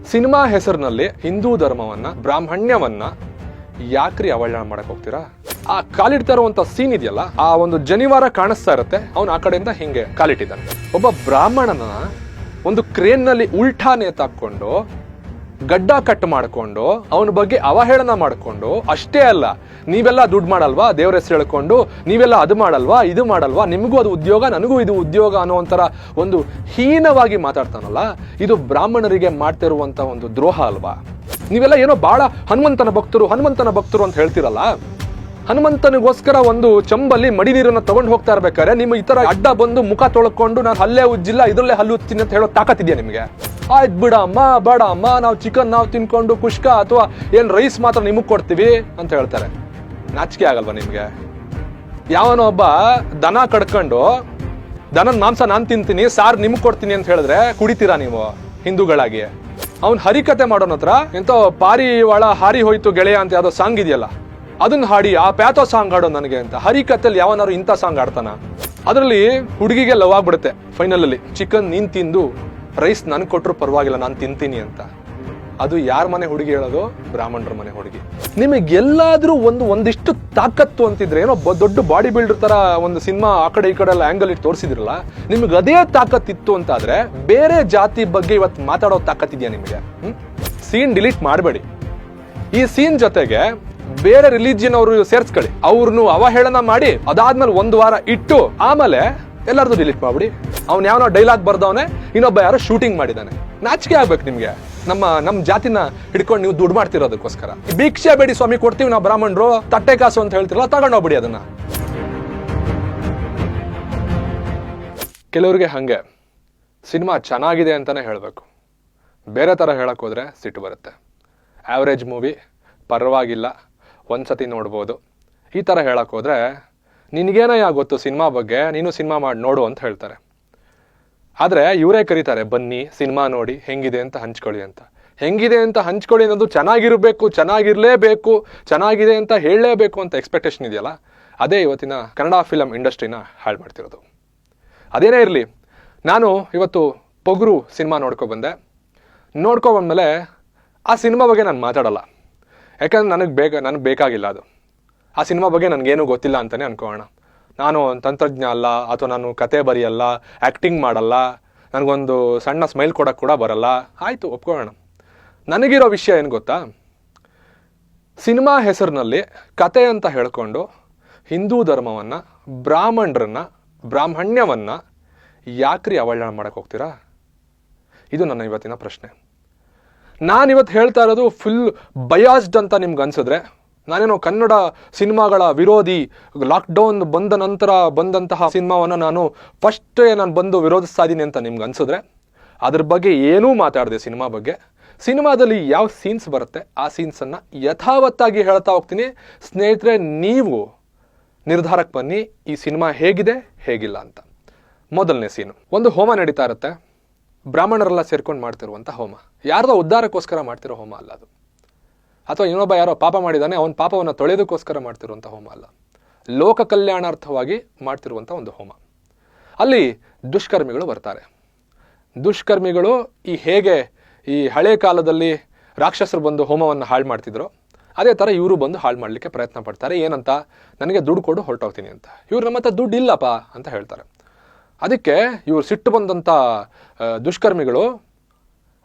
Cinema ಹೆಸರಿನಲ್ಲಿ ಹಿಂದೂ ಧರ್ಮವನ್ನ ಬ್ರಾಹ್ಮಣ್ಯವನ್ನ ಯಾಕ್ರಿ ಅವಹೇಳನ ಮಾಡಕ್ ಹೋಗ್ತೀರಾ? ಆ ಕಾಲಿಡ್ತಾ ಇರುವಂತ ಸೀನ್ ಇದೆಯಲ್ಲ, ಆ ಒಂದು ಜನಿವಾರ ಕಾಣಿಸ್ತಾ ಇರುತ್ತೆ, ಅವ್ನು ಆ ಕಡೆಯಿಂದ ಹಿಂಗೆ ಕಾಲಿಟ್ಟಿದ್ದಾನೆ. ಒಬ್ಬ ಬ್ರಾಹ್ಮಣನ ಒಂದು ಕ್ರೇನ್ ನಲ್ಲಿ ಉಲ್ಟಾ ನೇತಾಕೊಂಡು ಗಡ್ಡ ಕಟ್ ಮಾಡ್ಕೊಂಡು ಅವನ ಬಗ್ಗೆ ಅವಹೇಳನ ಮಾಡ್ಕೊಂಡು, ಅಷ್ಟೇ ಅಲ್ಲ ನೀವೆಲ್ಲ ದುಡ್ಡು ಮಾಡಲ್ವಾ ದೇವ್ರ ಹೆಸರು ಹೇಳ್ಕೊಂಡು, ನೀವೆಲ್ಲ ಅದು ಮಾಡಲ್ವಾ ಇದು ಮಾಡಲ್ವಾ, ನಿಮಗೂ ಅದು ಉದ್ಯೋಗ ನನಗೂ ಇದು ಉದ್ಯೋಗ ಅನ್ನೋ ಒಂಥರ ಒಂದು ಹೀನವಾಗಿ ಮಾತಾಡ್ತಾನಲ್ಲ, ಇದು ಬ್ರಾಹ್ಮಣರಿಗೆ ಮಾಡ್ತಿರುವಂತ ಒಂದು ದ್ರೋಹ ಅಲ್ವಾ? ನೀವೆಲ್ಲ ಏನೋ ಬಹಳ ಹನುಮಂತನ ಭಕ್ತರು ಅಂತ ಹೇಳ್ತಿರಲ್ಲ, ಹನುಮಂತನಿಗೋಸ್ಕರ ಒಂದು ಚಂಬಲ್ಲಿ ಮಡಿ ನೀರನ್ನ ತಗೊಂಡು ಹೋಗ್ತಾ ಇರ್ಬೇಕಾದ್ರೆ ನಿಮ್ಮ ಈ ತರ ಅಡ್ಡ ಬಂದು ಮುಖ ತೊಳ್ಕೊಂಡು ನಾನು ಹಲ್ಲೆ ಉಜ್ಜಿಲ್ಲ ಇದರಲ್ಲೇ ಹಲ್ಲು ಉಜ್ತೀನಿ ಅಂತ ಹೇಳೋ ತಾಕತ್ತಿದ್ಯಾ ನಿಮಗೆ? ಆಯ್ತು ಬಿಡಮ್ಮ ಬೇಡ ಅಮ್ಮ, ನಾವು ಚಿಕನ್ ನಾವು ತಿನ್ಕೊಂಡು ಕುಷ್ಕ ಅಥವಾ ಏನ್ ರೈಸ್ ಮಾತ್ರ ನಿಮಗ್ ಕೊಡ್ತೀವಿ ಅಂತ ಹೇಳ್ತಾರೆ. ನಾಚಿಕೆ ಆಗಲ್ವಾ ನಿಮ್ಗೆ? ಯಾವನೋ ಒಬ್ಬ ದನ ಕಡ್ಕೊಂಡು ದನದ ಮಾಂಸ ನಾನ್ ತಿಂತೀನಿ ಸಾರ್ ನಿಮಗ್ ಕೊಡ್ತೀನಿ ಅಂತ ಹೇಳಿದ್ರೆ ಕುಡಿತೀರಾ ನೀವು ಹಿಂದೂಗಳಾಗಿ? ಅವ್ನ್ ಹರಿಕತೆ ಮಾಡೋನ ಹತ್ರ ಎಂತೋ ಪಾರಿವಾಳ ಹಾರಿ ಹೋಯ್ತು ಗೆಳೆಯ ಅಂತ ಯಾವ್ದೋ ಸಾಂಗ್ ಇದೆಯಲ್ಲ, ಅದನ್ನ ಹಾಡಿ ಆ ಪ್ಯಾತೋ ಸಾಂಗ್ ಹಾಡೋ ನನಗೆ ಅಂತ. ಹರಿಕತೆಯಲ್ಲಿ ಯಾವನಾರು ಇಂಥ ಸಾಂಗ್ ಆಡ್ತಾನ? ಅದರಲ್ಲಿ ಹುಡುಗಿಗೆ ಲವ್ ಆಗ್ಬಿಡುತ್ತೆ ಫೈನಲ್ ಅಲ್ಲಿ, ಚಿಕನ್ ನೀನ್ ತಿಂದು ರೈಸ್ ನನ್ ಕೊಟ್ರು ಪರವಾಗಿಲ್ಲ ನಾನು ತಿಂತೀನಿ ಅಂತ. ಅದು ಯಾರ ಮನೆ ಹುಡುಗಿ ಹೇಳೋದು? ಬ್ರಾಹ್ಮಣರ ಮನೆ ಹುಡುಗಿ. ನಿಮಗೆಲ್ಲಾದ್ರೂ ಒಂದಿಷ್ಟು ತಾಕತ್ತು ಅಂತಿದ್ರೆ, ಏನೋ ದೊಡ್ಡ ಬಾಡಿ ಬಿಲ್ಡರ್ ತರ ಒಂದು ಸಿನಿಮಾ ಆ ಕಡೆ ಈ ಕಡೆ ಎಲ್ಲ ಆಂಗಲ್ ಇಟ್ಟು ತೋರಿಸಿದ್ರಲ್ಲ, ನಿಮ್ಗೆ ಅದೇ ತಾಕತ್ತಿತ್ತು ಅಂತ ಆದ್ರೆ ಬೇರೆ ಜಾತಿ ಬಗ್ಗೆ ಇವತ್ತು ಮಾತಾಡೋ ತಾಕತ್ತಿದ್ಯಾ ನಿಮಗೆ? ಸೀನ್ ಡಿಲೀಟ್ ಮಾಡಬೇಡಿ. ಈ ಸೀನ್ ಜೊತೆಗೆ ಬೇರೆ ರಿಲಿಜಿಯನ್ ಅವರು ಸೇರ್ಸ್ಕೊಳ್ಳಿ, ಅವ್ರನ್ನು ಅವಹೇಳನ ಮಾಡಿ ಅದಾದ್ಮೇಲೆ ಒಂದು ವಾರ ಇಟ್ಟು ಆಮೇಲೆ ಎಲ್ಲರದು ಡಿಲೀಟ್ ಮಾಡ್ಬಿಡಿ. ಅವ್ನು ಯಾವನೋ ಡೈಲಾಗ್ ಬರ್ದವನೆ, ಇನ್ನೊಬ್ಬ ಯಾರೋ ಶೂಟಿಂಗ್ ಮಾಡಿದಾನೆ. ನಾಚಿಕೆ ಆಗ್ಬೇಕು ನಿಮ್ಗೆ. ನಮ್ಮ ಜಾತಿನ ಹಿಡ್ಕೊಂಡು ನೀವು ದುಡ್ಡು ಮಾಡ್ತಿರೋದಕ್ಕೋಸ್ಕರ. ಭಿಕ್ಷೆ ಬೇಡಿ ಸ್ವಾಮಿ ಕೊಡ್ತೀವಿ ನಾವು ಬ್ರಾಹ್ಮಣರು, ತಟ್ಟೆ ಕಾಸು ಅಂತ ಹೇಳ್ತಿರಲ್ಲ, ತಗೊಂಡೋಗ್ಬಿಡಿ ಅದನ್ನ. ಕೆಲವ್ರಿಗೆ ಹಂಗೆ ಸಿನಿಮಾ ಚೆನ್ನಾಗಿದೆ ಅಂತಾನೆ ಹೇಳ್ಬೇಕು, ಬೇರೆ ತರ ಹೇಳಕ್ ಹೋದ್ರೆ ಸಿಟ್ಟು ಬರುತ್ತೆ. ಆವರೇಜ್ ಮೂವಿ, ಪರವಾಗಿಲ್ಲ, ಒಂದ್ಸತಿ ನೋಡ್ಬೋದು, ಈ ತರ ಹೇಳಕ್ ಹೋದ್ರೆ ನಿನ್ಗೇನಯ್ಯ ಗೊತ್ತು ಸಿನಿಮಾ ಬಗ್ಗೆ, ನೀನು ಸಿನಿಮಾ ಮಾಡಿ ನೋಡು ಅಂತ ಹೇಳ್ತಾರೆ. ಆದ್ರೆ ಇವರೇ ಕರೀತಾರೆ, ಬನ್ನಿ ಸಿನಿಮಾ ನೋಡಿ ಹೆಂಗಿದೆ ಅಂತ ಹಂಚ್ಕೊಳ್ಳಿ ಅಂತ. ಹೆಂಗಿದೆ ಅಂತ ಹಂಚ್ಕೊಳ್ಳಿ ಅನ್ನೋದು ಚೆನ್ನಾಗಿರ್ಬೇಕು, ಚೆನ್ನಾಗಿರ್ಲೇಬೇಕು, ಚೆನ್ನಾಗಿದೆ ಅಂತ ಹೇಳಲೇಬೇಕು ಅಂತ ಎಕ್ಸ್ಪೆಕ್ಟೇಷನ್ ಇದೆಯಲ್ಲ, ಅದೇ ಇವತ್ತಿನ ಕನ್ನಡ ಫಿಲಂ ಇಂಡಸ್ಟ್ರಿನ ಹಾಳು ಮಾಡ್ತಿರೋದು. ಅದೇನೇ ಇರಲಿ, ನಾನು ಇವತ್ತು ಪೊಗರು ಸಿನಿಮಾ ನೋಡ್ಕೊಬಂದೆ. ನೋಡ್ಕೊಬಂದ್ಮೇಲೆ ಆ ಸಿನಿಮಾ ಬಗ್ಗೆ ನಾನು ಮಾತಾಡಲ್ಲ, ಯಾಕಂದ್ರೆ ನನಗೆ ಬೇಕಾಗಿಲ್ಲ ಅದು. ಆ ಸಿನಿಮಾ ಬಗ್ಗೆ ನನಗೇನು ಗೊತ್ತಿಲ್ಲ ಅಂತಲೇ ಅನ್ಕೋಣ. ನಾನು ತಂತ್ರಜ್ಞ ಅಲ್ಲ, ಅಥವಾ ನಾನು ಕತೆ ಬರೆಯಲ್ಲ, ಆ್ಯಕ್ಟಿಂಗ್ ಮಾಡಲ್ಲ, ನನಗೊಂದು ಸಣ್ಣ ಸ್ಮೈಲ್ ಕೊಡೋಕ್ಕೆ ಕೂಡ ಬರಲ್ಲ. ಆಯಿತು, ಒಪ್ಕೊಳ್ಳೋಣ. ನನಗಿರೋ ವಿಷಯ ಏನು ಗೊತ್ತಾ? ಸಿನಿಮಾ ಹೆಸರಿನಲ್ಲಿ ಕತೆ ಅಂತ ಹೇಳ್ಕೊಂಡು ಹಿಂದೂ ಧರ್ಮವನ್ನು, ಬ್ರಾಹ್ಮಣರನ್ನ, ಬ್ರಾಹ್ಮಣ್ಯವನ್ನು ಯಾಕ್ರಿ ಅವಹೇಳನ ಮಾಡಕ್ಕೆ ಹೋಗ್ತೀರಾ? ಇದು ನನ್ನ ಇವತ್ತಿನ ಪ್ರಶ್ನೆ. ನಾನಿವತ್ತು ಹೇಳ್ತಾ ಇರೋದು ಫುಲ್ ಬಯಾಸ್ಡ್ ಅಂತ ನಿಮ್ಗೆ ಅನ್ಸಿದ್ರೆ, ನಾನೇನೋ ಕನ್ನಡ ಸಿನಿಮಾಗಳ ವಿರೋಧಿ, ಲಾಕ್ಡೌನ್ ಬಂದ ನಂತರ ಬಂದಂತಹ ಸಿನಿಮಾವನ್ನು ನಾನು ಬಂದು ವಿರೋಧಿಸ್ತಾ ಇದ್ದೀನಿ ಅಂತ ನಿಮ್ಗೆ ಅನ್ಸಿದ್ರೆ, ಅದ್ರ ಬಗ್ಗೆ ಏನೂ ಮಾತಾಡಿದೆ ಸಿನಿಮಾ ಬಗ್ಗೆ. ಸಿನಿಮಾದಲ್ಲಿ ಯಾವ ಸೀನ್ಸ್ ಬರುತ್ತೆ ಆ ಸೀನ್ಸನ್ನು ಯಥಾವತ್ತಾಗಿ ಹೇಳ್ತಾ ಹೋಗ್ತೀನಿ. ಸ್ನೇಹಿತರೆ, ನೀವು ನಿರ್ಧಾರಕ್ಕೆ ಬನ್ನಿ, ಈ ಸಿನಿಮಾ ಹೇಗಿದೆ ಹೇಗಿಲ್ಲ ಅಂತ. ಮೊದಲನೇ ಸೀನು, ಒಂದು ಹೋಮ ನಡೀತಾ ಇರುತ್ತೆ, ಬ್ರಾಹ್ಮಣರೆಲ್ಲ ಸೇರ್ಕೊಂಡು ಮಾಡ್ತಿರುವಂಥ ಹೋಮ. ಯಾರ್ದೋ ಉದ್ಧಾರಕ್ಕೋಸ್ಕರ ಮಾಡ್ತಿರೋ ಹೋಮ ಅಲ್ಲ ಅದು, ಅಥವಾ ಇನ್ನೊಬ್ಬ ಯಾರೋ ಪಾಪ ಮಾಡಿದ್ದಾನೆ ಅವನ ಪಾಪವನ್ನು ತೊಳೆಯೋದಕ್ಕೋಸ್ಕರ ಮಾಡ್ತಿರುವಂಥ ಹೋಮ ಅಲ್ಲ, ಲೋಕ ಕಲ್ಯಾಣಾರ್ಥವಾಗಿ ಮಾಡ್ತಿರುವಂಥ ಒಂದು ಹೋಮ. ಅಲ್ಲಿ ದುಷ್ಕರ್ಮಿಗಳು ಬರ್ತಾರೆ. ದುಷ್ಕರ್ಮಿಗಳು ಹೇಗೆ ಈ ಹಳೆ ಕಾಲದಲ್ಲಿ ರಾಕ್ಷಸರು ಬಂದು ಹೋಮವನ್ನು ಹಾಳು ಮಾಡ್ತಿದ್ರು, ಅದೇ ಥರ ಇವರು ಬಂದು ಹಾಳು ಮಾಡಲಿಕ್ಕೆ ಪ್ರಯತ್ನ ಪಡ್ತಾರೆ. ಏನಂತ? ನನಗೆ ದುಡ್ಡು ಕೊಡು, ಹೊರಟೋಗ್ತೀನಿ ಅಂತ. ಇವ್ರು ನಮ್ಮ ಹತ್ರ ದುಡ್ಡು ಇಲ್ಲಪ್ಪ ಅಂತ ಹೇಳ್ತಾರೆ. ಅದಕ್ಕೆ ಇವ್ರು ಸಿಟ್ಟು ಬಂದಂಥ ದುಷ್ಕರ್ಮಿಗಳು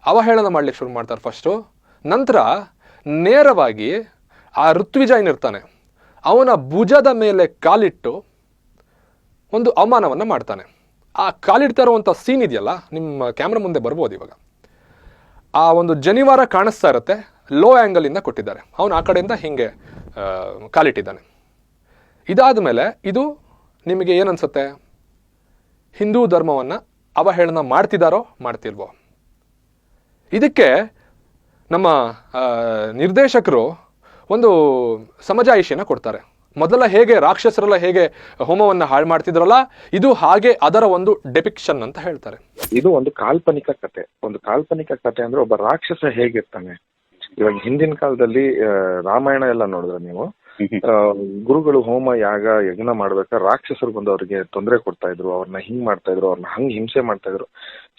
ಅವಹೇಳನ ಮಾಡ್ಲಿಕ್ಕೆ ಶುರು ಮಾಡ್ತಾರೆ ಫಸ್ಟು. ನಂತರ ನೇರವಾಗಿ ಆ ಋತ್ವಿಜಯನ್ ಇರ್ತಾನೆ, ಅವನ ಭುಜದ ಮೇಲೆ ಕಾಲಿಟ್ಟು ಒಂದು ಅವಮಾನವನ್ನು ಮಾಡ್ತಾನೆ. ಆ ಕಾಲಿಡ್ತಾ ಇರುವಂಥ ಸೀನ್ ಇದೆಯಲ್ಲ, ನಿಮ್ಮ ಕ್ಯಾಮ್ರಾ ಮುಂದೆ ಬರ್ಬೋದು ಇವಾಗ. ಆ ಒಂದು ಜನಿವಾರ ಕಾಣಿಸ್ತಾ ಇರುತ್ತೆ, ಲೋ ಆ್ಯಂಗಲಿಂದ ಕೊಟ್ಟಿದ್ದಾರೆ, ಅವನು ಆ ಕಡೆಯಿಂದ ಹಿಂಗೆ ಕಾಲಿಟ್ಟಿದ್ದಾನೆ. ಇದಾದ ಮೇಲೆ ಇದು ನಿಮಗೆ ಏನನ್ಸುತ್ತೆ? ಹಿಂದೂ ಧರ್ಮವನ್ನು ಅವಹೇಳನ ಮಾಡ್ತಿದ್ದಾರೋ ಮಾಡ್ತಿಲ್ವೋ? ಇದಕ್ಕೆ ನಮ್ಮ ನಿರ್ದೇಶಕರು ಒಂದು ಸಮಜಾಯಿಷಿನ ಕೊಡ್ತಾರೆ. ಮೊದಲ ಹೇಗೆ ರಾಕ್ಷಸರೆಲ್ಲ ಹೇಗೆ ಹೋಮವನ್ನು ಹಾಳು ಮಾಡ್ತಿದ್ರಲ್ಲ, ಇದು ಹಾಗೆ ಅದರ ಒಂದು ಡೆಪಿಕ್ಷನ್ ಅಂತ ಹೇಳ್ತಾರೆ. ಇದು ಒಂದು ಕಾಲ್ಪನಿಕ ಕತೆ. ಒಂದು ಕಾಲ್ಪನಿಕ ಕತೆ ಅಂದ್ರೆ ಒಬ್ಬ ರಾಕ್ಷಸ ಹೇಗಿರ್ತಾನೆ. ಇವಾಗ ಹಿಂದಿನ ಕಾಲದಲ್ಲಿ ರಾಮಾಯಣ ಎಲ್ಲ ನೋಡಿದ್ರೆ ನೀವು, ಗುರುಗಳು ಹೋಮ ಯಾಗ ಯಜ್ಞ ಮಾಡ್ಬೇಕಾದ್ರೆ ರಾಕ್ಷಸರು ಬಂದು ಅವ್ರಿಗೆ ತೊಂದರೆ ಕೊಡ್ತಾ ಇದ್ರು, ಅವ್ರನ್ನ ಹಿಂಗ್ ಮಾಡ್ತಾ ಇದ್ರು, ಅವ್ರನ್ನ ಹಂಗ್ ಹಿಂಸೆ ಮಾಡ್ತಾ ಇದ್ರು.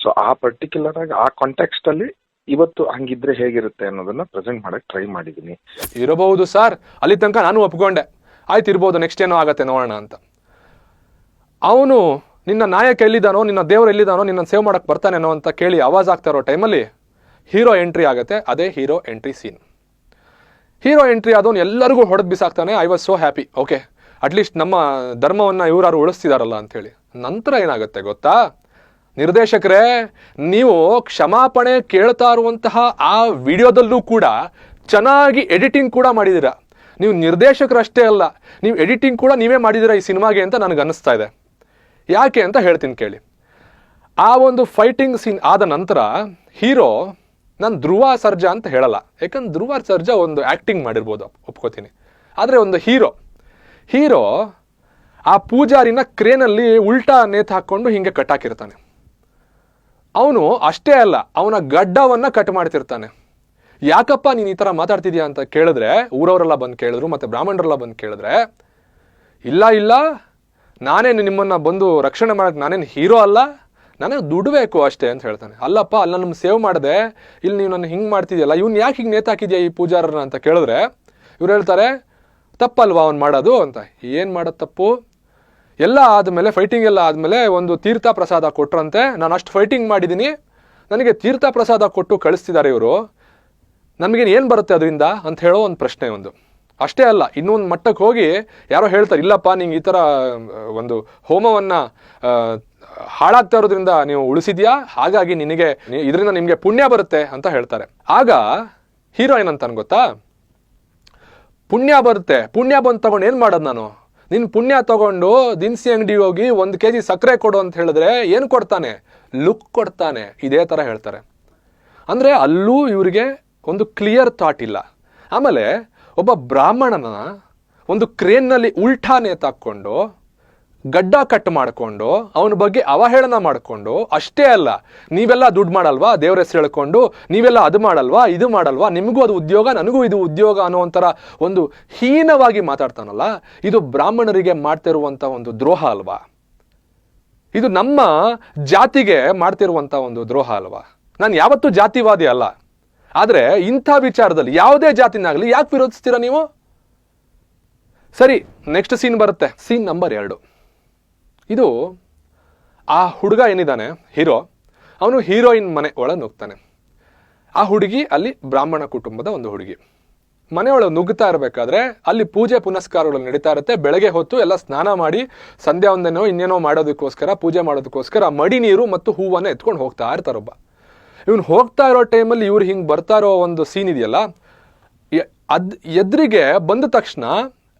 ಸೊ ಆ ಪರ್ಟಿಕ್ಯುಲರ್ ಆಗಿ ಆ ಕಾಂಟೆಕ್ಸ್ಟ್ ಅಲ್ಲಿ ಇವತ್ತು ಹಂಗಿದ್ರೆ ಹೇಗಿರುತ್ತೆ ಅನ್ನೋದನ್ನ ಪ್ರೆಸೆಂಟ್ ಮಾಡಕ್ ಟ್ರೈ ಮಾಡಿದೀನಿ. ಇರಬಹುದು ಸರ್, ಅಲ್ಲಿ ತನಕ ನಾನು ಒಪ್ಕೊಂಡೆ, ಆಯ್ತು ಇರ್ಬೋದು, ನೆಕ್ಸ್ಟ್ ಏನೋ ಆಗತ್ತೆ ನೋಡೋಣ ಅಂತ. ಅವನು ನಿನ್ನ ನಾಯಕ ಎಲ್ಲಿದ್ದಾನೋ, ನಿನ್ನ ದೇವರು ಎಲ್ಲಿದ್ದಾನೋ, ನಿನ್ನ ಸೇವ್ ಮಾಡಕ್ಕೆ ಬರ್ತಾನೇನೋ ಅಂತ ಕೇಳಿ ಆವಾಜ್ ಆಗ್ತಾ ಇರೋ ಟೈಮಲ್ಲಿ ಹೀರೋ ಎಂಟ್ರಿ ಆಗುತ್ತೆ. ಅದೇ hero entry scene. Hero entry ಆದವನು ಎಲ್ಲರಿಗೂ ಹೊಡೆದು ಬಿಸಾಕ್ತಾನೆ. I was so happy, okay at least ನಮ್ಮ ಧರ್ಮವನ್ನು ಇವರಾರು ಉಳಿಸ್ತಿದಾರಲ್ಲ ಅಂಥೇಳಿ. ನಂತರ ಏನಾಗುತ್ತೆ ಗೊತ್ತಾ ನಿರ್ದೇಶಕರೇ, ನೀವು ಕ್ಷಮಾಪಣೆ ಕೇಳ್ತಾ ಇರುವಂತಹ ಆ ವಿಡಿಯೋದಲ್ಲೂ ಕೂಡ ಚೆನ್ನಾಗಿ ಎಡಿಟಿಂಗ್ ಕೂಡ ಮಾಡಿದ್ದೀರಾ. ನೀವು ನಿರ್ದೇಶಕರಷ್ಟೇ ಅಲ್ಲ, ನೀವು ಎಡಿಟಿಂಗ್ ಕೂಡ ನೀವೇ ಮಾಡಿದ್ದೀರಾ ಈ ಸಿನಿಮಾಗೆ ಅಂತ ನನಗೆ ಅನ್ನಿಸ್ತಾ ಇದೆ. ಯಾಕೆ ಅಂತ ಹೇಳ್ತೀನಿ ಕೇಳಿ. ಆ ಒಂದು ಫೈಟಿಂಗ್ ಸೀನ್ ಆದ ನಂತರ ಹೀರೋ, ನಾನು ಧ್ರುವ ಸರ್ಜಾ ಅಂತ ಹೇಳಲ್ಲ, ಯಾಕಂದ್ರೆ ಧ್ರುವ ಸರ್ಜಾ ಒಂದು ಆ್ಯಕ್ಟಿಂಗ್ ಮಾಡಿರ್ಬೋದು, ಒಪ್ಕೋತೀನಿ. ಆದರೆ ಒಂದು ಹೀರೋ ಆ ಪೂಜಾರಿನ ಕ್ರೇನಲ್ಲಿ ಉಲ್ಟಾ ನೇತು ಹಾಕ್ಕೊಂಡು ಹಿಂಗೆ ಕಟ್ಟಾಕಿರ್ತಾನೆ. ಅವನು ಅಷ್ಟೇ ಅಲ್ಲ, ಅವನ ಗಡ್ಡವನ್ನು ಕಟ್ ಮಾಡ್ತಿರ್ತಾನೆ. ಯಾಕಪ್ಪ ನೀನು ಈ ಥರ ಮಾತಾಡ್ತಿದ್ಯಾ ಅಂತ ಕೇಳಿದ್ರೆ, ಊರವರೆಲ್ಲ ಬಂದು ಕೇಳಿದ್ರು, ಮತ್ತು ಬ್ರಾಹ್ಮಣರೆಲ್ಲ ಬಂದು ಕೇಳಿದ್ರೆ, ಇಲ್ಲ ನಾನೇ ನಿಮ್ಮನ್ನು ಬಂದು ರಕ್ಷಣೆ ಮಾಡೋಕ್ಕೆ ನಾನೇನು ಹೀರೋ ಅಲ್ಲ, ನನಗೆ ದುಡ್ಡು ಬೇಕು ಅಷ್ಟೇ ಅಂತ ಹೇಳ್ತಾನೆ. ಅಲ್ಲಪ್ಪ, ಅಲ್ಲಿ ನನ್ನ ಸೇವ್ ಮಾಡಿದೆ, ಇಲ್ಲಿ ನೀವು ನನ್ನ ಹಿಂಗೆ ಮಾಡ್ತಿದ್ಯಲ್ಲ, ಇವ್ನು ಯಾಕೆ ಹಿಂಗೆ ನೇತಾಕಿದ್ಯಾ ಈ ಪೂಜಾರನ ಅಂತ ಕೇಳಿದ್ರೆ, ಇವ್ರು ಹೇಳ್ತಾರೆ ತಪ್ಪಲ್ವಾ ಅವ್ನು ಮಾಡೋದು ಅಂತ. ಏನು ಮಾಡೋದು ತಪ್ಪು? ಎಲ್ಲ ಆದಮೇಲೆ, ಫೈಟಿಂಗ್ ಎಲ್ಲ ಆದಮೇಲೆ ಒಂದು ತೀರ್ಥ ಪ್ರಸಾದ ಕೊಟ್ರಂತೆ. ನಾನು ಅಷ್ಟು ಫೈಟಿಂಗ್ ಮಾಡಿದ್ದೀನಿ, ನನಗೆ ತೀರ್ಥ ಪ್ರಸಾದ ಕೊಟ್ಟು ಕಳಿಸ್ತಿದ್ದಾರೆ ಇವರು, ನಮಗೇನು ಏನು ಬರುತ್ತೆ ಅದರಿಂದ ಅಂತ ಹೇಳೋ ಒಂದು ಪ್ರಶ್ನೆ ಒಂದು. ಅಷ್ಟೇ ಅಲ್ಲ, ಇನ್ನೊಂದು ಮಟ್ಟಕ್ಕೆ ಹೋಗಿ ಯಾರೋ ಹೇಳ್ತಾರೆ, ಇಲ್ಲಪ್ಪ ನಿಂಗೆ ಈ ಥರ ಒಂದು ಹೋಮವನ್ನು ಹಾಳಾಗ್ತಾ ಇರೋದ್ರಿಂದ ನೀವು ಉಳಿಸಿದ್ಯಾ, ಹಾಗಾಗಿ ಇದರಿಂದ ನಿಮಗೆ ಪುಣ್ಯ ಬರುತ್ತೆ ಅಂತ ಹೇಳ್ತಾರೆ. ಆಗ ಹೀರೋ ಏನಂತಾನೆ ಗೊತ್ತಾ, ಪುಣ್ಯ ಬರುತ್ತೆ, ಪುಣ್ಯ ಬಂದು ತಗೊಂಡು ಏನು ಮಾಡೋದು ನಾನು? ನಿನ್ನ ಪುಣ್ಯ ತಗೊಂಡು ದಿನಸಿ ಅಂಗಡಿಗೆ ಹೋಗಿ 1 kg ಸಕ್ಕರೆ ಕೊಡು ಅಂತ ಹೇಳಿದ್ರೆ ಏನು ಕೊಡ್ತಾನೆ? ಲುಕ್ ಕೊಡ್ತಾನೆ. ಇದೇ ಥರ ಹೇಳ್ತಾರೆ. ಅಂದರೆ ಅಲ್ಲೂ ಇವರಿಗೆ ಒಂದು ಕ್ಲಿಯರ್ ಥಾಟ್ ಇಲ್ಲ. ಆಮೇಲೆ ಒಬ್ಬ ಬ್ರಾಹ್ಮಣನ ಒಂದು ಕ್ರೇನ್ನಲ್ಲಿ ಉಲ್ಟಾ ನೇತಾಕೊಂಡು ಗಡ್ಡ ಕಟ್ ಮಾಡಿಕೊಂಡು ಅವನ ಬಗ್ಗೆ ಅವಹೇಳನ ಮಾಡಿಕೊಂಡು, ಅಷ್ಟೇ ಅಲ್ಲ ನೀವೆಲ್ಲ ದುಡ್ಡು ಮಾಡಲ್ವಾ ದೇವ್ರ ಹೆಸರು ಹೇಳ್ಕೊಂಡು, ನೀವೆಲ್ಲ ಅದು ಮಾಡಲ್ವಾ ಇದು ಮಾಡಲ್ವಾ, ನಿಮಗೂ ಅದು ಉದ್ಯೋಗ ನನಗೂ ಇದು ಉದ್ಯೋಗ ಅನ್ನೋ ಒಂಥರ ಒಂದು ಹೀನವಾಗಿ ಮಾತಾಡ್ತಾನಲ್ಲ, ಇದು ಬ್ರಾಹ್ಮಣರಿಗೆ ಮಾಡ್ತಿರುವಂಥ ಒಂದು ದ್ರೋಹ ಅಲ್ವಾ? ಇದು ನಮ್ಮ ಜಾತಿಗೆ ಮಾಡ್ತಿರುವಂಥ ಒಂದು ದ್ರೋಹ ಅಲ್ವಾ? ನಾನು ಯಾವತ್ತೂ ಜಾತಿವಾದಿ ಅಲ್ಲ, ಆದರೆ ಇಂಥ ವಿಚಾರದಲ್ಲಿ ಯಾವುದೇ ಜಾತಿನಾಗಲಿ ಯಾಕೆ ವಿರೋಧಿಸ್ತೀರಾ ನೀವು? ಸರಿ, ನೆಕ್ಸ್ಟ್ ಸೀನ್ ಬರುತ್ತೆ. Scene number 2. ಇದು ಆ ಹುಡುಗ ಏನಿದ್ದಾನೆ ಹೀರೋ, ಅವನು ಹೀರೋಯಿನ್ ಮನೆ ಒಳಗೆ ನುಗ್ತಾನೆ. ಆ ಹುಡುಗಿ ಅಲ್ಲಿ ಬ್ರಾಹ್ಮಣ ಕುಟುಂಬದ ಒಂದು ಹುಡುಗಿ. ಮನೆಯೊಳಗೆ ನುಗ್ಗುತ್ತಾ ಇರಬೇಕಾದ್ರೆ ಅಲ್ಲಿ ಪೂಜೆ ಪುನಸ್ಕಾರಗಳು ನಡೀತಾ ಇರುತ್ತೆ. ಬೆಳಗ್ಗೆ ಹೊತ್ತು ಎಲ್ಲ ಸ್ನಾನ ಮಾಡಿ ಸಂಧ್ಯಾ ಒಂದೇನೋ ಇನ್ನೇನೋ ಮಾಡೋದಕ್ಕೋಸ್ಕರ, ಪೂಜೆ ಮಾಡೋದಕ್ಕೋಸ್ಕರ ಮಡಿ ನೀರು ಮತ್ತು ಹೂವನ್ನು ಎತ್ಕೊಂಡು ಹೋಗ್ತಾ ಇರ್ತಾರೊಬ್ಬ. ಇವನು ಹೋಗ್ತಾ ಇರೋ ಟೈಮಲ್ಲಿ ಇವ್ರು ಹಿಂಗೆ ಬರ್ತಾ ಇರೋ ಒಂದು ಸೀನ್ ಇದೆಯಲ್ಲ, ಎದುರಿಗೆ ಬಂದ ತಕ್ಷಣ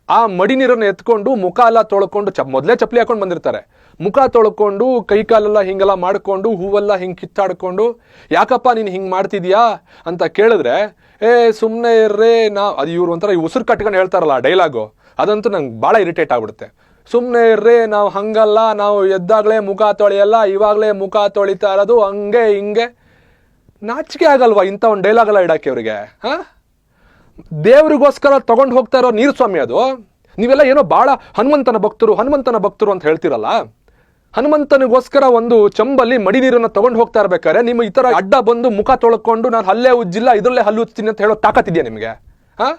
ಆ ಮಡಿ ನೀರನ್ನು ಎತ್ಕೊಂಡು ಮುಖ ಎಲ್ಲ ತೊಳ್ಕೊಂಡು, ಮೊದಲೇ ಚಪ್ಪಲಿ ಹಾಕೊಂಡು ಬಂದಿರ್ತಾರೆ, ಮುಖ ತೊಳ್ಕೊಂಡು ಕೈ ಕಾಲೆಲ್ಲ ಹಿಂಗೆಲ್ಲ ಮಾಡಿಕೊಂಡು ಹೂವೆಲ್ಲ ಹಿಂಗೆ ಕಿತ್ತಾಡ್ಕೊಂಡು, ಯಾಕಪ್ಪ ನೀನು ಹಿಂಗೆ ಮಾಡ್ತಿದ್ಯಾ ಅಂತ ಕೇಳಿದ್ರೆ, ಸುಮ್ಮನೆ ಇರ್ರೇ ಅದು ಇವ್ರು ಒಂಥರ ಉಸಿರು ಕಟ್ಕೊಂಡು ಹೇಳ್ತಾರಲ್ಲ ಡೈಲಾಗು, ಅದಂತೂ ನಂಗೆ ಭಾಳ ಇರಿಟೇಟ್ ಆಗ್ಬಿಡುತ್ತೆ. ಸುಮ್ಮನೆ ಇರ್ರೇ, ನಾವು ಹಂಗಲ್ಲ, ನಾವು ಎದ್ದಾಗಲೇ ಮುಖ ತೊಳೆಯಲ್ಲ, ಇವಾಗಲೇ ಮುಖ ತೊಳಿತಾ ಇರೋದು, ಹಂಗೆ ಹಿಂಗೆ. ನಾಚಿಕೆ ಆಗಲ್ವಾ ಇಂಥ ಒಂದು ಡೈಲಾಗೆಲ್ಲ ಇಡಕ್ಕೆ ಅವ್ರಿಗೆ? ಹಾಂ, ದೇವ್ರಿಗೋಸ್ಕರ ತಗೊಂಡು ಹೋಗ್ತಾ ಇರೋ ನೀರು ಸ್ವಾಮಿ ಅದು. ನೀವೆಲ್ಲ ಏನೋ ಭಾಳ ಹನುಮಂತನ ಭಕ್ತರು ಅಂತ ಹೇಳ್ತಿರಲ್ಲ, ಹನುಮಂತನಿಗೋಸ್ಕರ ಒಂದು ಚಂಬಲ್ಲಿ ಮಡಿ ನೀರನ್ನು ತಗೊಂಡು ಹೋಗ್ತಾ ಇರ್ಬೇಕಾದ್ರೆ ನಿಮ್ಮ ಈ ಥರ ಅಡ್ಡ ಬಂದು ಮುಖ ತೊಳ್ಕೊಂಡು ನಾನು ಹಲ್ಲೇ ಉಜ್ಜಿಲ್ಲ ಇದರಲ್ಲೇ ಹಲ್ಲು ಉಜ್ತೀನಿ ಅಂತ ಹೇಳೋ ತಾಕತ್ತಿದೆಯಾ ನಿಮಗೆ? ಹಾಂ,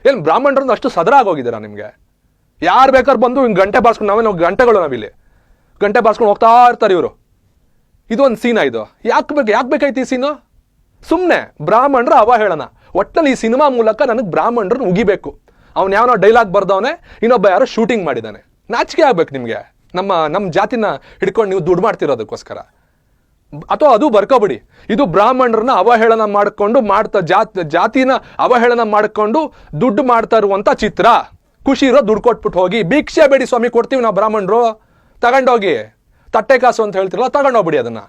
ಏನು ಬ್ರಾಹ್ಮಣರನ್ನು ಅಷ್ಟು ಸದರ ಆಗೋಗಿದ್ದೀರಾ ನಿಮಗೆ? ಯಾರು ಬೇಕಾದ್ರೆ ಬಂದು ಹಿಂಗೆ ಗಂಟೆ ಬಾರಿಸ್ಕೊಂಡು, ನಾವೇನೋ ಗಂಟೆಗಳು ನಾವಿಲ್ಲಿ ಗಂಟೆ ಬಾರಿಸ್ಕೊಂಡು ಹೋಗ್ತಾ ಇರ್ತಾರೆ ಇವರು. ಇದೊಂದು ಸೀನಾ ಇದು? ಯಾಕೆ ಬೇಕಾಯ್ತು ಈ ಸೀನು? ಸುಮ್ಮನೆ ಬ್ರಾಹ್ಮಣರ ಅವಹೇಳನ. ಒಟ್ಟಲ್ಲಿ ಈ ಸಿನಿಮಾ ಮೂಲಕ ನನಗೆ ಬ್ರಾಹ್ಮಣರನ್ನ ಉಗಿಬೇಕು. ಅವ್ನು ಯಾವನೋ ಡೈಲಾಗ್ ಬರ್ದವನೇ, ಇನ್ನೊಬ್ಬ ಯಾರೋ ಶೂಟಿಂಗ್ ಮಾಡಿದ್ದಾನೆ. ನಾಚಿಕೆ ಆಗ್ಬೇಕು ನಿಮಗೆ. ನಮ್ಮ ಜಾತಿನ ಹಿಡ್ಕೊಂಡು ನೀವು ದುಡ್ಡು ಮಾಡ್ತಿರೋದಕ್ಕೋಸ್ಕರ. ಅಥವಾ ಅದು ಬರ್ಕೋಬಿಡಿ, ಇದು ಬ್ರಾಹ್ಮಣರನ್ನ ಅವಹೇಳನ ಮಾಡಿಕೊಂಡು ಜಾತಿನ ಅವಹೇಳನ ಮಾಡಿಕೊಂಡು ದುಡ್ಡು ಮಾಡ್ತಾ ಇರುವಂಥ ಚಿತ್ರ. ಖುಷಿ ಇರೋ ದುಡ್ಡು ಕೊಟ್ಬಿಟ್ಟು ಹೋಗಿ, ಭಿಕ್ಷೆ ಬೇಡಿ ಸ್ವಾಮಿ ಕೊಡ್ತೀವಿ ನಾವು ಬ್ರಾಹ್ಮಣರು, ತಗೊಂಡೋಗಿ ತಟ್ಟೆ ಕಾಸು ಅಂತ ಹೇಳ್ತಿರಲ್ಲ, ತಗೊಂಡೋಗ್ಬಿಡಿ ಅದನ್ನು.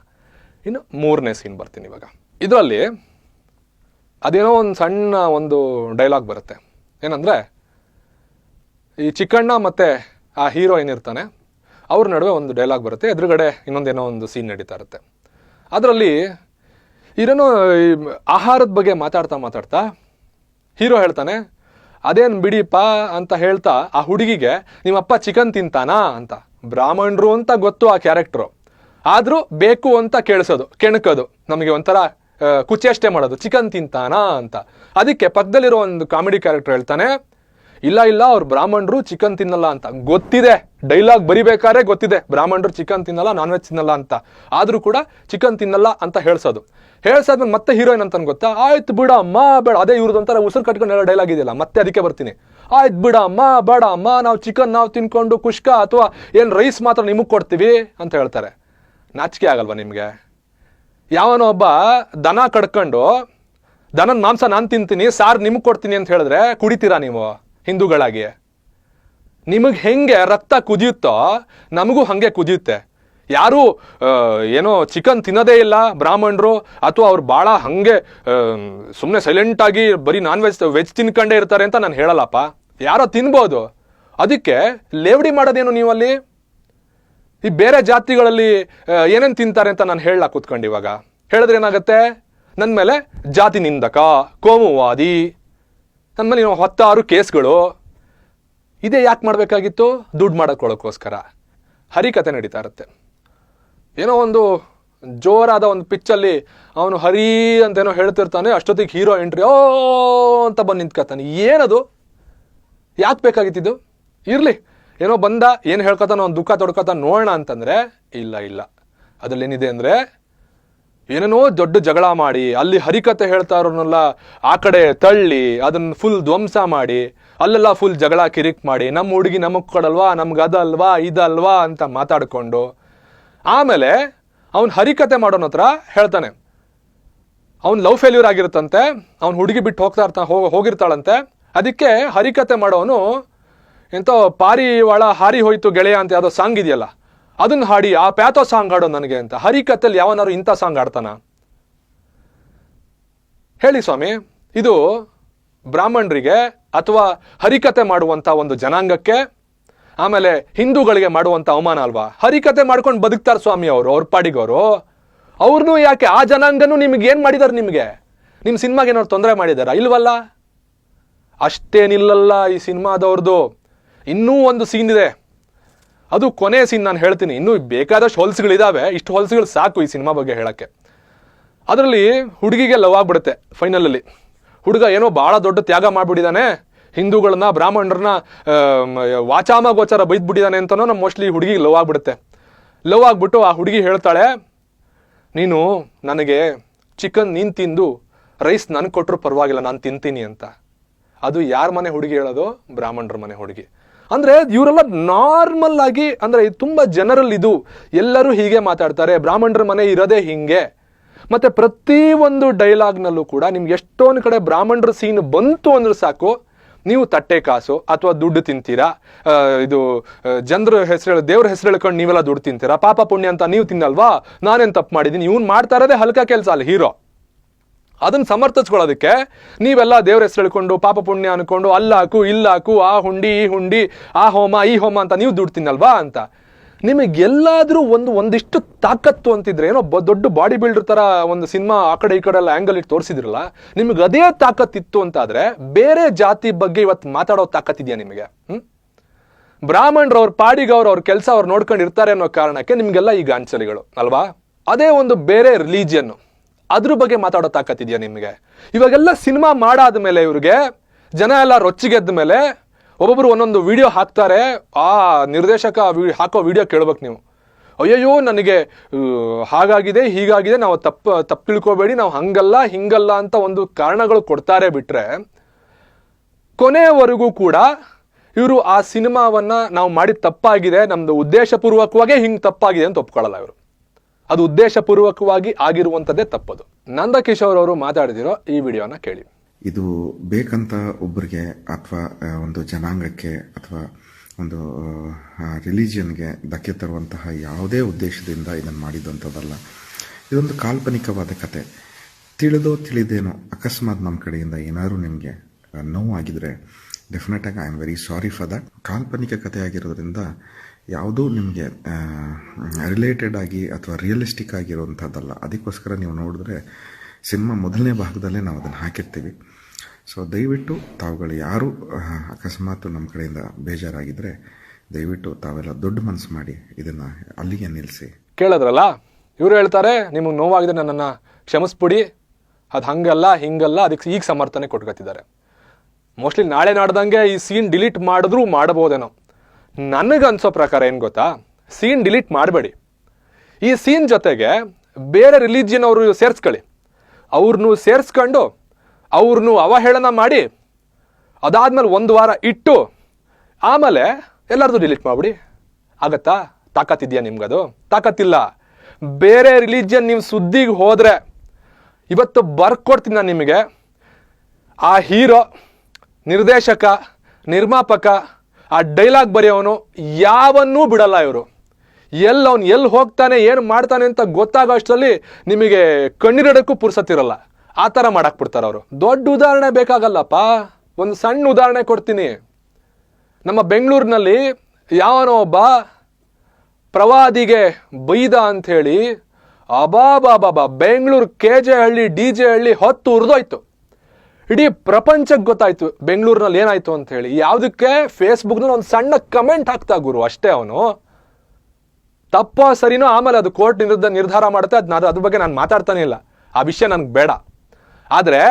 ಇನ್ನು 3ನೇ ಸೀನ್ ಬರ್ತೀನಿ ಇವಾಗ. ಇದರಲ್ಲಿ ಅದೇನೋ ಒಂದು ಸಣ್ಣ ಒಂದು ಡೈಲಾಗ್ ಬರುತ್ತೆ. ಏನಂದರೆ, ಈ ಚಿಕ್ಕಣ್ಣ ಮತ್ತು ಆ ಹೀರೋ ಏನಿರ್ತಾನೆ ಅವ್ರ ನಡುವೆ ಒಂದು ಡೈಲಾಗ್ ಬರುತ್ತೆ. ಎದುರುಗಡೆ ಇನ್ನೊಂದೇನೋ ಒಂದು ಸೀನ್ ನಡೀತಾ ಇರುತ್ತೆ. ಅದರಲ್ಲಿ ಇರೇನೋ ಆಹಾರದ ಬಗ್ಗೆ ಮಾತಾಡ್ತಾ ಹೀರೋ ಹೇಳ್ತಾನೆ, ಅದೇನು ಬಿಡಿಪ್ಪ ಅಂತ ಹೇಳ್ತಾ ಆ ಹುಡುಗಿಗೆ, ನಿಮ್ಮಪ್ಪ ಚಿಕನ್ ತಿಂತಾನಾ ಅಂತ. ಬ್ರಾಹ್ಮಣರು ಅಂತ ಗೊತ್ತು ಆ ಕ್ಯಾರೆಕ್ಟ್ರು, ಆದರೂ ಬೇಕು ಅಂತ ಕೇಳಿಸೋದು, ಕೆಣಕೋದು, ನಮಗೆ ಒಂಥರ ಕುಚೇಷ್ಟೆ ಮಾಡೋದು, ಚಿಕನ್ ತಿಂತಾನಾ ಅಂತ. ಅದಕ್ಕೆ ಪಕ್ಕದಲ್ಲಿರೋ ಒಂದು ಕಾಮಿಡಿ ಕ್ಯಾರೆಕ್ಟರ್ ಹೇಳ್ತಾನೆ, ಇಲ್ಲ ಇಲ್ಲ ಅವ್ರು ಬ್ರಾಹ್ಮಣರು ಚಿಕನ್ ತಿನ್ನಲ್ಲ ಅಂತ. ಗೊತ್ತಿದೆ, ಡೈಲಾಗ್ ಬರಿಬೇಕಾದ್ರೆ ಗೊತ್ತಿದೆ ಬ್ರಾಹ್ಮಣರು ಚಿಕನ್ ತಿನ್ನಲ್ಲ, ನಾನ್ ವೆಜ್ ತಿನ್ನಲ್ಲ ಅಂತ. ಆದ್ರೂ ಕೂಡ ಚಿಕನ್ ತಿನ್ನಲ್ಲ ಅಂತ ಹೇಳ್ಸಾದ್ಮೇಲೆ ಮತ್ತೆ ಹೀರೋಯಿನ್ ಅಂತ ಗೊತ್ತಾ, ಆಯ್ತು ಬಿಡ ಅಮ್ಮ ಬೇಡ, ಅದೇ ಇವ್ರದ್ದು ಒಂಥರ ಉಸಿರು ಕಟ್ಕೊಂಡು ಎಲ್ಲ ಡೈಲಾಗ್ ಇದೆಯಲ್ಲ, ಮತ್ತೆ ಅದಕ್ಕೆ ಬರ್ತೀನಿ, ಆಯ್ತು ಬಿಡ ಅಮ್ಮ ಬೇಡ ಅಮ್ಮ, ನಾವು ಚಿಕನ್ ನಾವು ತಿನ್ಕೊಂಡು ಕುಷ್ಕ ಅಥವಾ ಏನು ರೈಸ್ ಮಾತ್ರ ನಿಮಗೆ ಕೊಡ್ತೀವಿ ಅಂತ ಹೇಳ್ತಾರೆ. ನಾಚಿಕೆ ಆಗಲ್ವಾ ನಿಮಗೆ? ಯಾವನೋ ಒಬ್ಬ ದನ ಕಡ್ಕೊಂಡು ದನದ ಮಾಂಸ ನಾನು ತಿಂತೀನಿ, ಸಾರು ನಿಮಗೆ ಕೊಡ್ತೀನಿ ಅಂತ ಹೇಳಿದ್ರೆ ಕುಡಿತೀರಾ ನೀವು ಹಿಂದೂಗಳಾಗಿ? ನಿಮಗೆ ಹೆಂಗೆ ರಕ್ತ ಕುದಿಯುತ್ತೋ ನಮಗೂ ಹಾಗೆ ಕುದಿಯುತ್ತೆ. ಯಾರು ಏನೋ ಚಿಕನ್ ತಿನ್ನೋದೇ ಇಲ್ಲ ಬ್ರಾಹ್ಮಣರು, ಅಥವಾ ಅವ್ರು ಭಾಳ ಹಾಗೆ ಸುಮ್ಮನೆ ಸೈಲೆಂಟಾಗಿ ಬರೀ ವೆಜ್ ತಿನ್ಕೊಂಡೇ ಇರ್ತಾರೆ ಅಂತ ನಾನು ಹೇಳಲ್ಲಪ್ಪ. ಯಾರೋ ತಿನ್ಬೋದು, ಅದಕ್ಕೆ ಲೇವಡಿ ಮಾಡೋದೇನು ನೀವಲ್ಲಿ? ಈ ಬೇರೆ ಜಾತಿಗಳಲ್ಲಿ ಏನೇನು ತಿಂತಾರೆ ಅಂತ ನಾನು ಹೇಳಲ್ಲ ಕೂತ್ಕೊಂಡು. ಇವಾಗ ಹೇಳಿದ್ರೆ ಏನಾಗುತ್ತೆ, ನನ್ನ ಮೇಲೆ ಜಾತಿ ನಿಂದಕ, ಕೋಮುವಾದಿ, ನನ್ನ ಮೇಲೆ 16 ಕೇಸ್ಗಳು. ಇದೇ ಯಾಕೆ ಮಾಡಬೇಕಾಗಿತ್ತು? ದುಡ್ಡು ಮಾಡೋಕ್ಕೋಸ್ಕರ. ಹರಿಕತೆ ನಡೀತಾ ಇರುತ್ತೆ. ಏನೋ ಒಂದು ಜೋರಾದ ಒಂದು ಪಿಚ್ಚಲ್ಲಿ ಅವನು ಹರಿ ಅಂತೇನೋ ಹೇಳ್ತಿರ್ತಾನೆ, ಅಷ್ಟೊತ್ತಿಗೆ ಹೀರೋ ಎಂಟ್ರಿ ಓ ಅಂತ ಬಂದು ನಿಂತ್ಕೊತಾನೆ. ಏನದು? ಯಾಕೆ ಬೇಕಾಗಿತ್ತಿದ್ದು? ಇರಲಿ, ಏನೋ ಬಂದ ಏನು ಹೇಳ್ಕೊತಾನೋ, ಒಂದು ದುಃಖ ತೊಡ್ಕೊತಾನೆ ನೋಡೋಣ ಅಂತಂದರೆ ಇಲ್ಲ ಇಲ್ಲ, ಅದರಲ್ಲೇನಿದೆ ಅಂದರೆ ಏನೇನೋ ದೊಡ್ಡ ಜಗಳ ಮಾಡಿ ಅಲ್ಲಿ ಹರಿಕತೆ ಹೇಳ್ತಾ ಇರೋನೆಲ್ಲ ಆ ಕಡೆ ತಳ್ಳಿ ಅದನ್ನು ಫುಲ್ ಧ್ವಂಸ ಮಾಡಿ ಅಲ್ಲೆಲ್ಲ ಫುಲ್ ಜಗಳ ಕಿರಿಕ್ ಮಾಡಿ, ನಮ್ಮ ಹುಡುಗಿ ನಮಗೆ ಕೊಡಲ್ವಾ, ನಮ್ಗೆ ಅದಲ್ವಾ ಇದಲ್ವಾ ಅಂತ ಮಾತಾಡಿಕೊಂಡು ಆಮೇಲೆ ಅವ್ನು ಹರಿಕತೆ ಮಾಡೋನ ಹತ್ರ ಹೇಳ್ತಾನೆ ಅವ್ನು ಲವ್ ಫೇಲ್ಯೂರ್ ಆಗಿರುತ್ತಂತೆ, ಅವ್ನು ಹುಡುಗಿ ಬಿಟ್ಟು ಹೋಗಿರ್ತಾಳಂತೆ. ಅದಕ್ಕೆ ಹರಿಕತೆ ಮಾಡೋನು ಎಂತೋ ಪಾರಿವಾಳ ಹಾರಿ ಹೋಯ್ತು ಗೆಳೆಯ ಅಂತ ಯಾವುದೋ ಸಾಂಗ್ ಇದೆಯಲ್ಲ, ಅದನ್ನ ಹಾಡಿ ಆ ಪ್ಯಾಥೋ ಸಾಂಗ್ ಹಾಡೋ ನನಗೆ ಅಂತ. ಹರಿಕತೆಯಲ್ಲಿ ಯಾವನಾರು ಇಂಥ ಸಾಂಗ್ ಆಡ್ತಾನ? ಹೇಳಿ ಸ್ವಾಮಿ, ಇದು ಬ್ರಾಹ್ಮಣರಿಗೆ ಅಥವಾ ಹರಿಕತೆ ಮಾಡುವಂಥ ಒಂದು ಜನಾಂಗಕ್ಕೆ ಆಮೇಲೆ ಹಿಂದೂಗಳಿಗೆ ಮಾಡುವಂಥ ಅವಮಾನ ಅಲ್ವಾ? ಹರಿಕತೆ ಮಾಡ್ಕೊಂಡು ಬದುಕ್ತಾರೆ ಸ್ವಾಮಿ ಅವ್ರ ಪಾಡಿಗವರು. ಅವ್ರನ್ನೂ ಯಾಕೆ, ಆ ಜನಾಂಗನೂ ನಿಮ್ಗೆ ಏನು ಮಾಡಿದಾರೆ? ನಿಮಗೆ ನಿಮ್ಮ ಸಿನಿಮಾಗೆ ಏನಾದ್ರು ತೊಂದರೆ ಮಾಡಿದಾರ? ಇಲ್ವಲ್ಲ. ಅಷ್ಟೇನಿಲ್ಲಲ್ಲ ಈ ಸಿನಿಮಾದವ್ರದ್ದು. ಇನ್ನೂ ಒಂದು ಸೀನ್ ಇದೆ, ಅದು ಕೊನೆ ಸೀನ್ ನಾನು ಹೇಳ್ತೀನಿ. ಇನ್ನೂ ಬೇಕಾದಷ್ಟು ಹೊಲ್ಸ್ಗಳಿದಾವೆ, ಇಷ್ಟು ಹೊಲ್ಸ್ಗಳು ಸಾಕು ಈ ಸಿನಿಮಾ ಬಗ್ಗೆ ಹೇಳಕ್ಕೆ. ಅದರಲ್ಲಿ ಹುಡುಗಿಗೆ ಲವ್ ಆಗ್ಬಿಡುತ್ತೆ ಫೈನಲಲ್ಲಿ. ಹುಡುಗ ಏನೋ ಭಾಳ ದೊಡ್ಡ ತ್ಯಾಗ ಮಾಡಿಬಿಟ್ಟಿದ್ದಾನೆ, ಹಿಂದೂಗಳನ್ನ ಬ್ರಾಹ್ಮಣರನ್ನ ವಾಚಾಮ ಗೋಚಾರ ಬೈದ್ಬಿಟ್ಟಿದ್ದಾನೆ ಅಂತನೋ ನಮ್ಮ ಮೋಸ್ಟ್ಲಿ ಹುಡುಗಿಗೆ ಲವ್ ಆಗ್ಬಿಡುತ್ತೆ. ಲವ್ ಆಗ್ಬಿಟ್ಟು ಆ ಹುಡುಗಿ ಹೇಳ್ತಾಳೆ, ನೀನು ನನಗೆ ಚಿಕನ್ ನೀನು ತಿಂದು ರೈಸ್ ನನಗೆ ಕೊಟ್ಟರು ಪರವಾಗಿಲ್ಲ, ನಾನು ತಿಂತೀನಿ ಅಂತ. ಅದು ಯಾರ ಮನೆ ಹುಡುಗಿ ಹೇಳೋದು? ಬ್ರಾಹ್ಮಣರ ಮನೆ ಹುಡುಗಿ. ಅಂದರೆ ಇವರೆಲ್ಲ ನಾರ್ಮಲ್ ಆಗಿ, ಅಂದರೆ ತುಂಬ ಜನರಲ್ ಇದು, ಎಲ್ಲರೂ ಹೀಗೆ ಮಾತಾಡ್ತಾರೆ, ಬ್ರಾಹ್ಮಣರ ಮನೆ ಇರೋದೇ ಹಿಂಗೆ. ಮತ್ತು ಪ್ರತಿಯೊಂದು ಡೈಲಾಗ್ನಲ್ಲೂ ಕೂಡ ನಿಮ್ಗೆ ಎಷ್ಟೊಂದು ಕಡೆ ಬ್ರಾಹ್ಮಣರ ಸೀನ್ ಬಂತು ಅಂದ್ರೆ ಸಾಕು, ನೀವು ತಟ್ಟೆ ಕಾಸು ಅಥವಾ ದುಡ್ಡು ತಿಂತೀರಾ, ಇದು ಜನರ ಹೆಸರು ದೇವ್ರ ಹೆಸರು ಹೇಳ್ಕೊಂಡು ನೀವೆಲ್ಲ ದುಡ್ಡು ತಿಂತೀರಾ, ಪಾಪ ಪುಣ್ಯ ಅಂತ ನೀವು ತಿನ್ನಲ್ವಾ, ನಾನೇನು ತಪ್ಪು ಮಾಡಿದ್ದೀನಿ. ಇವ್ನು ಮಾಡ್ತಾ ಇರೋದೇ ಹಲ್ಕ ಕೆಲಸ ಅಲ್ಲ ಹೀರೋ. ಅದನ್ನು ಸಮರ್ಥಿಸ್ಕೊಳ್ಳೋದಕ್ಕೆ ನೀವೆಲ್ಲ ದೇವ್ರ ಹೆಸರು ಹೇಳ್ಕೊಂಡು ಪಾಪ ಪುಣ್ಯ ಅನ್ಕೊಂಡು ಅಲ್ಲಾಕು ಇಲ್ಲಾಕು, ಆ ಹುಂಡಿ ಈ ಹುಂಡಿ, ಆ ಹೋಮ ಈ ಹೋಮ ಅಂತ ನೀವು ದುಡ್ಡು ತಿನ್ನಲ್ವಾ ಅಂತ. ನಿಮಗೆಲ್ಲಾದರೂ ಒಂದಿಷ್ಟು ತಾಕತ್ತು ಅಂತಿದ್ರೆ, ಏನೋ ದೊಡ್ಡ ಬಾಡಿ ಬಿಲ್ಡರ್ ಥರ ಒಂದು ಸಿನಿಮಾ ಆ ಕಡೆ ಈ ಕಡೆ ಎಲ್ಲ ಆ್ಯಂಗಲ್ ಇಟ್ಟು ತೋರಿಸಿದ್ರಲ್ಲ, ನಿಮಗೆ ಅದೇ ತಾಕತ್ತಿತ್ತು ಅಂತಾದರೆ ಬೇರೆ ಜಾತಿ ಬಗ್ಗೆ ಇವತ್ತು ಮಾತಾಡೋ ತಾಕತ್ತಿದೆಯಾ ನಿಮಗೆ? ಬ್ರಾಹ್ಮಣರು ಅವ್ರ ಪಾಡಿಗೆ ಅವ್ರ ಕೆಲಸ ಅವ್ರು ನೋಡ್ಕೊಂಡು ಇರ್ತಾರೆ ಅನ್ನೋ ಕಾರಣಕ್ಕೆ ನಿಮಗೆಲ್ಲ ಈ ಗಾಂಚಲಿಗಳು ಅಲ್ವಾ? ಅದೇ ಒಂದು ಬೇರೆ ರಿಲಿಜಿಯನ್ನು, ಅದ್ರ ಬಗ್ಗೆ ಮಾತಾಡೋ ತಾಕತ್ತಿದೆಯಾ ನಿಮಗೆ? ಇವಾಗೆಲ್ಲ ಸಿನಿಮಾ ಮಾಡಾದ ಮೇಲೆ ಇವ್ರಿಗೆ ಜನ ಎಲ್ಲ ರೊಚ್ಚಿಗೆದ್ದ ಮೇಲೆ ಒಬ್ಬೊಬ್ರು ಒಂದೊಂದು ವಿಡಿಯೋ ಹಾಕ್ತಾರೆ. ಆ ನಿರ್ದೇಶಕ ಹಾಕೋ ವಿಡಿಯೋ ಕೇಳ್ಬೇಕು ನೀವು. ಅಯ್ಯಯ್ಯೋ ನನಗೆ ಹಾಗಾಗಿದೆ ಹೀಗಾಗಿದೆ, ನಾವು ತಪ್ಪು ತಿಳ್ಕೊಬೇಡಿ, ನಾವು ಹಂಗಲ್ಲ ಹಿಂಗಲ್ಲ ಅಂತ ಒಂದು ಕಾರಣಗಳು ಕೊಡ್ತಾರೆ. ಬಿಟ್ರೆ ಕೊನೆಯವರೆಗೂ ಕೂಡ ಇವರು ಆ ಸಿನಿಮಾವನ್ನ ನಾವು ಮಾಡಿದ ತಪ್ಪಾಗಿದೆ, ನಮ್ದು ಉದ್ದೇಶಪೂರ್ವಕವಾಗೇ ಹಿಂಗೆ ತಪ್ಪಾಗಿದೆ ಅಂತ ಒಪ್ಕೊಳ್ಳಲ್ಲ ಇವರು. ಅದು ಉದ್ದೇಶಪೂರ್ವಕವಾಗಿ ಆಗಿರುವಂಥದ್ದೇ ತಪ್ಪದು. ನಂದಕಿಶೋರ್ ಅವರು ಮಾತಾಡಿದಿರೋ ಈ ವಿಡಿಯೋನ ಕೇಳಿ. ಇದು ಬೇಕಂತ ಒಬ್ಬರಿಗೆ ಅಥವಾ ಒಂದು ಜನಾಂಗಕ್ಕೆ ಅಥವಾ ಒಂದು ರಿಲಿಜಿಯನ್ಗೆ ಧಕ್ಕೆ ತರುವಂತಹ ಯಾವುದೇ ಉದ್ದೇಶದಿಂದ ಇದನ್ನು ಮಾಡಿದಂಥದ್ದಲ್ಲ. ಇದೊಂದು ಕಾಲ್ಪನಿಕವಾದ ಕತೆ. ತಿಳಿದೇನೋ ಅಕಸ್ಮಾತ್ ನಮ್ಮ ಕಡೆಯಿಂದ ಏನಾದರೂ ನಿಮಗೆ ನೋವಾಗಿದ್ರೆ ಡೆಫಿನೆಟಾಗಿ I am very sorry for that. ಕಾಲ್ಪನಿಕ ಕತೆ ಆಗಿರೋದ್ರಿಂದ ಯಾವುದೂ ನಿಮಗೆ ರಿಲೇಟೆಡ್ ಆಗಿ ಅಥವಾ ರಿಯಲಿಸ್ಟಿಕ್ ಆಗಿರುವಂಥದ್ದಲ್ಲ. ಅದಕ್ಕೋಸ್ಕರ ನೀವು ನೋಡಿದ್ರೆ ಸಿನಿಮಾ ಮೊದಲನೇ ಭಾಗದಲ್ಲೇ ನಾವು ಅದನ್ನು ಹಾಕಿರ್ತೀವಿ. ಸೊ ದಯವಿಟ್ಟು ತಾವುಗಳು ಯಾರು ಅಕಸ್ಮಾತ್ ನಮ್ಮ ಕಡೆಯಿಂದ ಬೇಜಾರಾಗಿದ್ದರೆ ದಯವಿಟ್ಟು ತಾವೆಲ್ಲ ದೊಡ್ಡ ಮನಸ್ಸು ಮಾಡಿ ಇದನ್ನು ಅಲ್ಲಿಗೆ ನಿಲ್ಲಿಸಿ. ಕೇಳಿದ್ರಲ್ಲ, ಇವರು ಹೇಳ್ತಾರೆ ನಿಮಗೆ ನೋವಾಗಿದೆ ನನ್ನನ್ನು ಕ್ಷಮಿಸ್ಬಿಡಿ, ಅದು ಹಂಗಲ್ಲ ಹಿಂಗಲ್ಲ ಅದಕ್ಕೆ ಈಗ ಸಮರ್ಥನೆ ಕೊಟ್ಕೊತಿದ್ದಾರೆ. ಮೋಸ್ಟ್ಲಿ ನಾಳೆ ನಾಡ್ದಂಗೆ ಈ ಸೀನ್ ಡಿಲೀಟ್ ಮಾಡಿದ್ರೂ ಮಾಡ್ಬೋದೇನೋ. ನನಗನ್ಸೋ ಪ್ರಕಾರ ಏನು ಗೊತ್ತಾ, ಸೀನ್ ಡಿಲೀಟ್ ಮಾಡಬೇಡಿ. ಈ ಸೀನ್ ಜೊತೆಗೆ ಬೇರೆ ರಿಲಿಜಿಯನ್ ಅವರು ಸೇರಿಸ್ಕೊಳ್ಳಿ. ಅವ್ರನ್ನೂ ಸೇರಿಸ್ಕೊಂಡು ಅವ್ರನ್ನೂ ಅವಹೇಳನ ಮಾಡಿ ಅದಾದ್ಮೇಲೆ 1 ವಾರ ಇಟ್ಟು ಆಮೇಲೆ ಎಲ್ಲರದು ಡಿಲೀಟ್ ಮಾಡ್ಬಿಡಿ. ಆಗತ್ತಾ? ತಾಕತ್ತಿದೆಯಾ ನಿಮ್ಗದು? ತಾಕತ್ತಿಲ್ಲ. ಬೇರೆ ರಿಲಿಜಿಯನ್ ನೀವು ಸುದ್ದಿಗೆ ಹೋದ್ರೆ ಇವತ್ತು ಬರ್ಕೊಡ್ತೀನಿ ನಾನು ನಿಮಗೆ. ಆ ಹೀರೋ, ನಿರ್ದೇಶಕ, ನಿರ್ಮಾಪಕ, ಆ ಡೈಲಾಗ್ ಬರೆಯೋನು ಯಾವನ್ನೂ ಬಿಡಲ್ಲ ಇವರು. ಅವನು ಎಲ್ಲಿ ಹೋಗ್ತಾನೆ ಏನು ಮಾಡ್ತಾನೆ ಅಂತ ಗೊತ್ತಾಗೋ ಅಷ್ಟರಲ್ಲಿ ನಿಮಗೆ ಕಣ್ಣೀರಿಡಕ್ಕೂ ಪುರ್ಸತ್ತಿರಲ್ಲ. ಆ ಥರ ಮಾಡಾಕ್ಬಿಡ್ತಾರೆ ಅವರು. ದೊಡ್ಡ ಉದಾಹರಣೆ ಬೇಕಾಗಲ್ಲಪ್ಪ, ಒಂದು ಸಣ್ಣ ಉದಾಹರಣೆ ಕೊಡ್ತೀನಿ. ನಮ್ಮ ಬೆಂಗಳೂರಿನಲ್ಲಿ ಯಾವನೋ ಒಬ್ಬ ಪ್ರವಾದಿಗೆ ಬೈದ ಅಂಥೇಳಿ ಅಬಾಬಾಬಾಬಾ ಬೆಂಗಳೂರು KJ ಹಳ್ಳಿ DJ ಹಳ್ಳಿ ಹೊತ್ತು ಉರಿದೋಯ್ತು. ಇಡೀ ಪ್ರಪಂಚಕ್ಕೆ ಗೊತ್ತಾಯ್ತು ಬೆಂಗಳೂರಿನಲ್ಲಿ ಏನಾಯ್ತು ಅಂತ ಹೇಳಿ. ಯಾವುದಕ್ಕೆ? ಫೇಸ್ಬುಕ್ನಲ್ಲಿ ಒಂದು ಸಣ್ಣ ಕಮೆಂಟ್ ಹಾಕ್ತಾ ಗುರು ಅಷ್ಟೇ. ಅವನು ತಪ್ಪೋ ಸರಿನೋ ಆಮೇಲೆ ಅದು ಕೋರ್ಟ್ ನಿರ್ಧಾರ ಮಾಡುತ್ತೆ. ಅದ್ರ ಬಗ್ಗೆ ನಾನು ಮಾತಾಡ್ತಾನೆ ಇಲ್ಲ, ಆ ವಿಷಯ ನನಗೆ ಬೇಡ. ಆದರೆ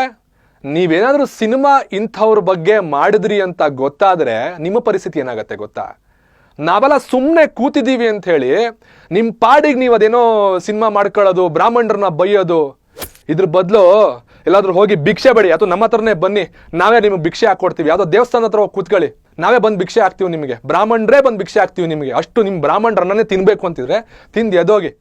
ನೀವೇನಾದರೂ ಸಿನಿಮಾ ಇಂಥವ್ರ ಬಗ್ಗೆ ಮಾಡಿದ್ರಿ ಅಂತ ಗೊತ್ತಾದರೆ ನಿಮ್ಮ ಪರಿಸ್ಥಿತಿ ಏನಾಗತ್ತೆ ಗೊತ್ತಾ? ನಾವೆಲ್ಲ ಸುಮ್ಮನೆ ಕೂತಿದ್ದೀವಿ ಅಂತ ಹೇಳಿ ನಿಮ್ಮ ಪಾಡಿಗೆ ನೀವು ಅದೇನೋ ಸಿನಿಮಾ ಮಾಡ್ಕೊಳ್ಳೋದು, ಬ್ರಾಹ್ಮಣರನ್ನ ಬೈಯೋದು, ಇದ್ರ ಬದಲು ಎಲ್ಲಾದ್ರೂ ಹೋಗಿ ಭಿಕ್ಷೆ ಬೇಡಿ, ಅಥವಾ ನಮ್ಮ ಹತ್ರನೇ ಬನ್ನಿ, ನಾವೇ ನಿಮಗೆ ಭಿಕ್ಷೆ ಹಾಕೊಡ್ತೀವಿ. ಯಾವುದೋ ದೇವಸ್ಥಾನ ಹತ್ರ ಹೋಗಿ ಕೂತ್ಕೊಳ್ಳಿ, ನಾವೇ ಬಂದು ಭಿಕ್ಷೆ ಹಾಕ್ತೀವಿ ನಿಮಗೆ, ಬ್ರಾಹ್ಮಣರೇ ಬಂದು ಭಿಕ್ಷೆ ಹಾಕ್ತೀವಿ ನಿಮಗೆ. ಅಷ್ಟು ನಿಮ್ಮ ಬ್ರಾಹ್ಮಣರನ್ನೇ ತಿನ್ಬೇಕು ಅಂತಿದ್ರೆ ತಿಂದು ಎದೋಗಿ.